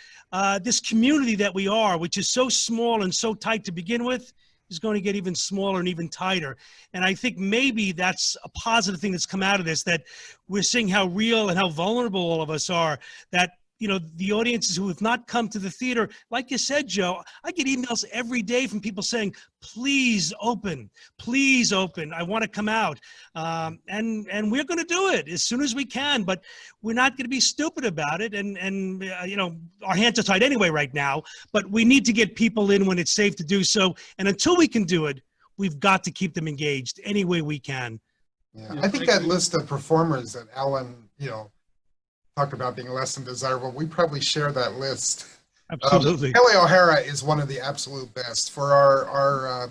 this community that we are, which is so small and so tight to begin with, is going to get even smaller and even tighter. And I think maybe that's a positive thing that's come out of this, that we're seeing how real and how vulnerable all of us are, that, you know, the audiences who have not come to the theater, like you said, Joe, I get emails every day from people saying, please open, I want to come out. And we're going to do it as soon as we can, but we're not going to be stupid about it. And you know, our hands are tied anyway right now, but we need to get people in when it's safe to do so. And until we can do it, we've got to keep them engaged any way we can. Yeah, I think that list of performers that Alan, you know, talked about being less than desirable, we probably share that list. Absolutely. Kelly OHara is one of the absolute best. For our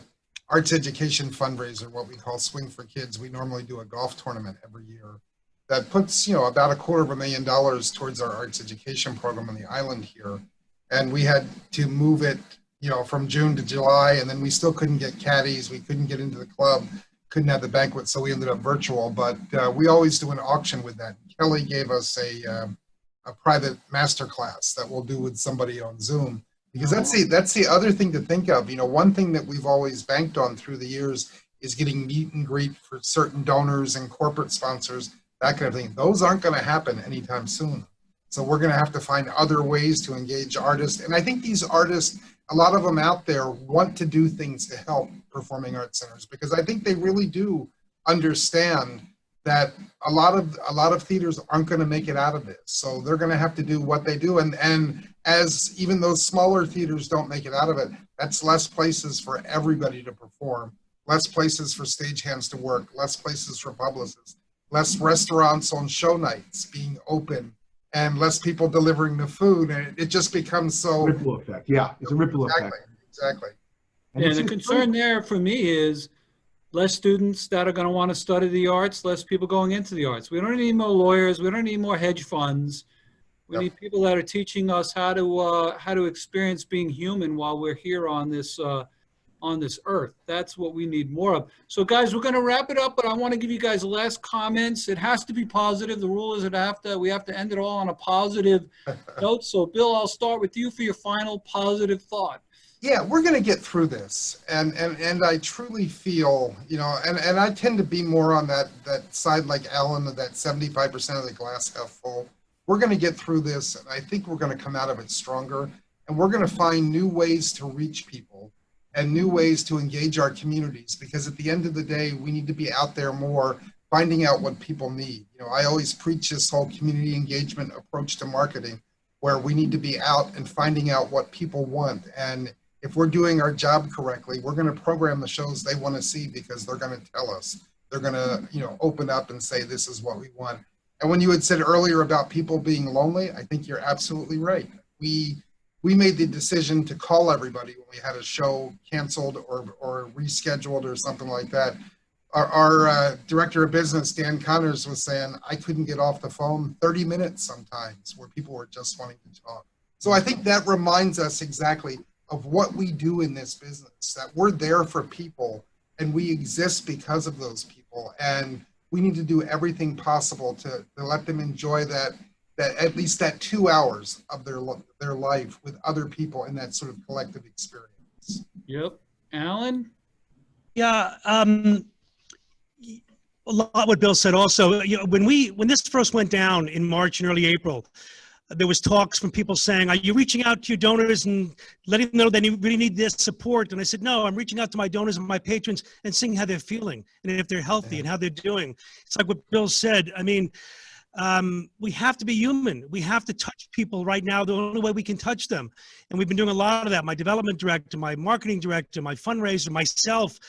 arts education fundraiser, what we call Swing for Kids, we normally do a golf tournament every year that puts, you know, about $250,000 towards our arts education program on the island here. And we had to move it, you know, from June to July, and then we still couldn't get caddies, we couldn't get into the club, couldn't have the banquet, so we ended up virtual. But we always do an auction with that. Kelly gave us a private masterclass that we'll do with somebody on Zoom, because that's the other thing to think of. You know, one thing that we've always banked on through the years is getting meet and greet for certain donors and corporate sponsors, that kind of thing. Those aren't going to happen anytime soon. So we're going to have to find other ways to engage artists. And I think these artists, a lot of them out there, want to do things to help performing arts centers, because I think they really do understand that a lot of theaters aren't going to make it out of this. So they're going to have to do what they do. And as even those smaller theaters don't make it out of it, that's less places for everybody to perform, less places for stagehands to work, less places for publicists, less restaurants on show nights being open, and less people delivering the food. And it just becomes so... Ripple effect. Yeah, it's a ripple effect. Exactly. And the concern there for me is less students that are going to want to study the arts, less people going into the arts. We don't need more lawyers. We don't need more hedge funds. We need people that are teaching us how to experience being human while we're here on this on this earth. That's what we need more of. So guys, we're going to wrap it up, but I want to give you guys the last comments. It has to be positive. The rule is we have to end it all on a positive note. So Bill, I'll start with you for your final positive thought. Yeah, we're going to get through this. And I truly feel, and I tend to be more on that side like Alan, that 75% of the glass half full. We're going to get through this, and I think we're going to come out of it stronger. And we're going to find new ways to reach people and new ways to engage our communities, because at the end of the day, we need to be out there more, finding out what people need. I always preach this whole community engagement approach to marketing, where we need to be out and finding out what people want. And if we're doing our job correctly, we're going to program the shows they want to see, because they're going to tell us. They're going to, open up and say, this is what we want. And when you had said earlier about people being lonely, I think you're absolutely right. We made the decision to call everybody when we had a show canceled or rescheduled or something like that. Our director of business, Dan Connors, was saying, I couldn't get off the phone 30 minutes sometimes, where people were just wanting to talk. So I think that reminds us exactly of what we do in this business, that we're there for people and we exist because of those people. And we need to do everything possible to let them enjoy that at least that 2 hours of their life with other people in that sort of collective experience. Yep. Alan? Yeah, a lot what Bill said also. When this first went down in March and early April, there was talks from people saying, are you reaching out to your donors and letting them know they really need this support? And I said, no, I'm reaching out to my donors and my patrons and seeing how they're feeling and if they're healthy and how they're doing. It's like what Bill said. I mean, we have to be human. We have to touch people right now, the only way we can touch them. And we've been doing a lot of that. My development director, my marketing director, my fundraiser, myself,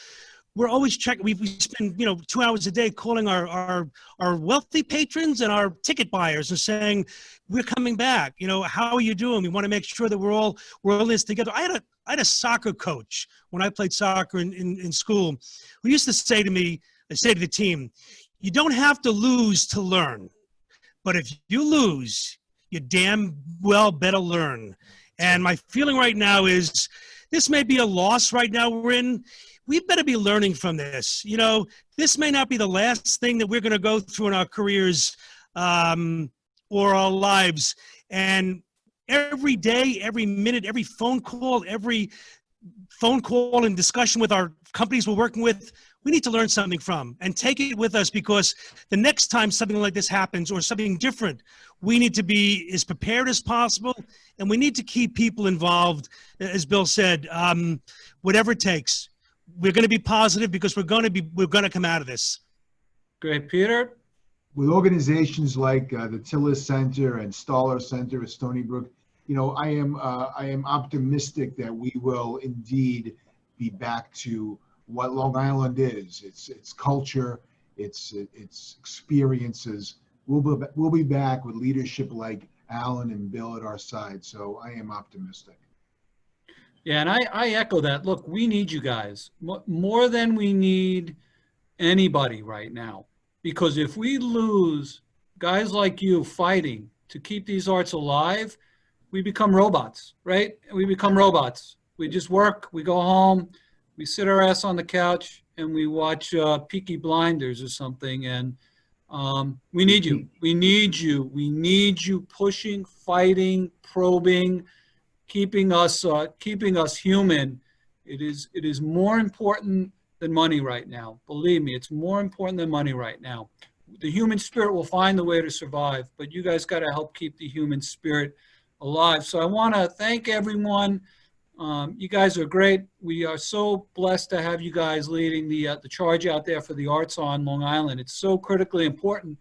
we're always checking. We spend 2 hours a day calling our wealthy patrons and our ticket buyers and saying, we're coming back. How are you doing? We want to make sure that we're all in this together. I had a soccer coach when I played soccer in school, who used to say to me, I say to the team, you don't have to lose to learn, but if you lose, you damn well better learn. And my feeling right now is this may be a loss right now we're in. We better be learning from this. This may not be the last thing that we're going to go through in our careers or our lives. And every day, every minute, every phone call and discussion with our companies we're working with, we need to learn something from and take it with us, because the next time something like this happens or something different, we need to be as prepared as possible, and we need to keep people involved, as Bill said, whatever it takes. We're going to be positive, because we're going to come out of this. Great. Peter? With organizations like the Tillis Center and Staller Center at Stony Brook, I am optimistic that we will indeed be back to what Long Island is. Its culture, its experiences. We'll be back with leadership like Alan and Bill at our side. So I am optimistic. Yeah, and I echo that. Look, we need you guys more than we need anybody right now. Because if we lose guys like you fighting to keep these arts alive, we become robots, right? We become robots. We just work, we go home, we sit our ass on the couch, and we watch Peaky Blinders or something. And we need you. We need you. We need you pushing, fighting, probing, keeping us human. It is more important than money right now. Believe me, it's more important than money right now. The human spirit will find the way to survive, but you guys got to help keep the human spirit alive. So I want to thank everyone. You guys are great. We are so blessed to have you guys leading the charge out there for the arts on Long Island. It's so critically important.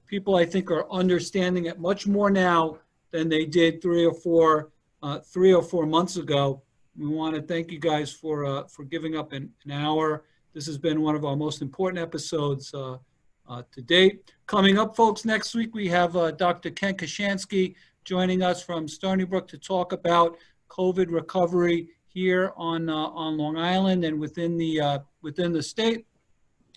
People, I think, are understanding it much more now than they did 3 or 4 months ago. We want to thank you guys for giving up an hour. This has been one of our most important episodes to date. Coming up, folks, next week we have Dr. Ken Kashansky joining us from Stony Brook to talk about COVID recovery here on Long Island and within the state.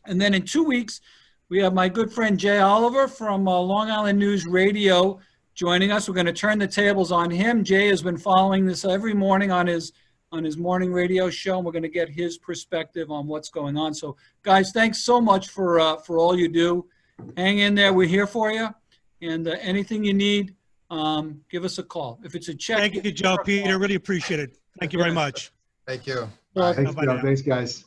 And then in 2 weeks, we have my good friend Jay Oliver from Long Island News Radio joining us. We're going to turn the tables on him. Jay has been following this every morning on his on his morning radio show, and we're going to get his perspective on what's going on. So, guys, thanks so much for all you do. Hang in there. We're here for you. And anything you need, give us a call. If it's a check. Thank you, Joe, Peter. Really appreciate it. Thank you very much. Thank you. Bye. Thanks, Joe. Thanks, guys.